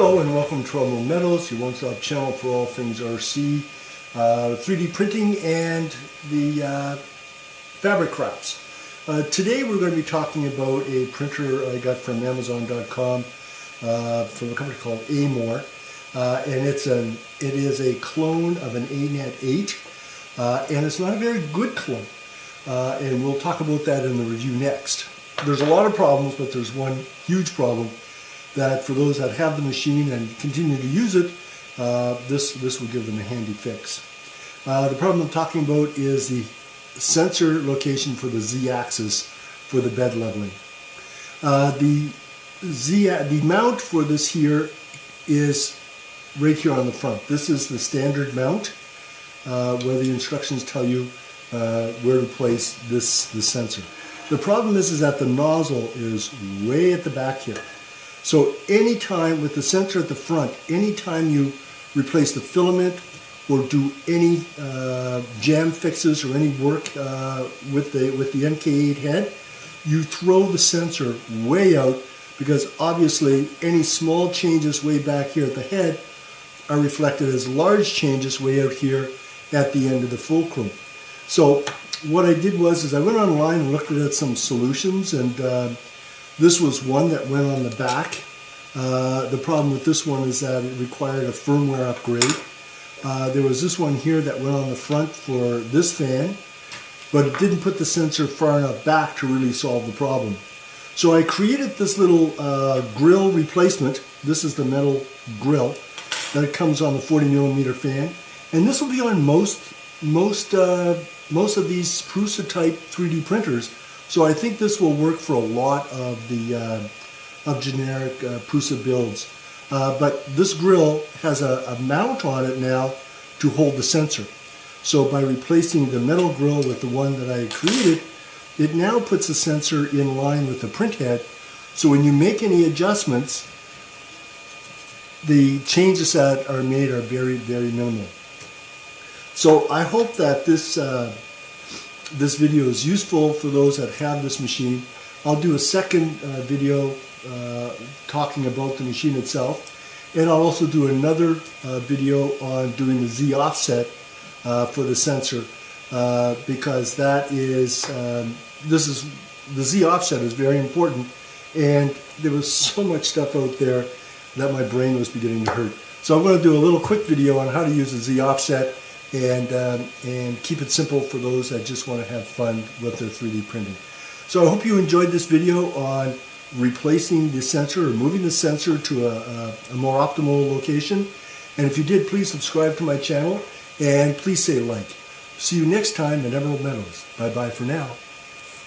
Hello and welcome to Trouble Metals, your one-stop channel for all things RC, 3D printing and the fabric crafts. Today we're going to be talking about a printer I got from Amazon.com from a company called Xmore, and it is a clone of an Anet 8, and it's not a very good clone, and we'll talk about that in the review next. There's a lot of problems, but there's one huge problem that for those that have the machine and continue to use it, this will give them a handy fix. The problem I'm talking about is the sensor location for the Z-axis for the bed leveling. The mount for this here is right here on the front. This is the standard mount where the instructions tell you where to place the sensor. The problem is that the nozzle is way at the back here. So anytime with the sensor at the front, anytime you replace the filament or do any jam fixes or any work with the MK8 head, you throw the sensor way out because obviously any small changes way back here at the head are reflected as large changes way out here at the end of the fulcrum. So what I did was I went online and looked at some solutions, and this was one that went on the back. The problem with this one is that it required a firmware upgrade. There was this one here that went on the front for this fan, but it didn't put the sensor far enough back to really solve the problem. So I created this little grill replacement. This is the metal grill that comes on the 40mm fan, and this will be on most of these Prusa type 3D printers. So I think this will work for a lot of the generic Prusa builds. But this grill has a mount on it now to hold the sensor. So by replacing the metal grill with the one that I created, it now puts the sensor in line with the print head. So when you make any adjustments, the changes that are made are very, very minimal. So I hope that this video is useful for those that have this machine. I'll do a second video talking about the machine itself, and I'll also do another video on doing the Z offset for the sensor, because that is the Z offset is very important, and there was so much stuff out there that my brain was beginning to hurt. So I'm going to do a little quick video on how to use the Z offset and keep it simple for those that just want to have fun with their 3D printing. So I hope you enjoyed this video on replacing the sensor or moving the sensor to a more optimal location. And if you did, please subscribe to my channel and please say like. See you next time at Emerald Metals. Bye bye for now.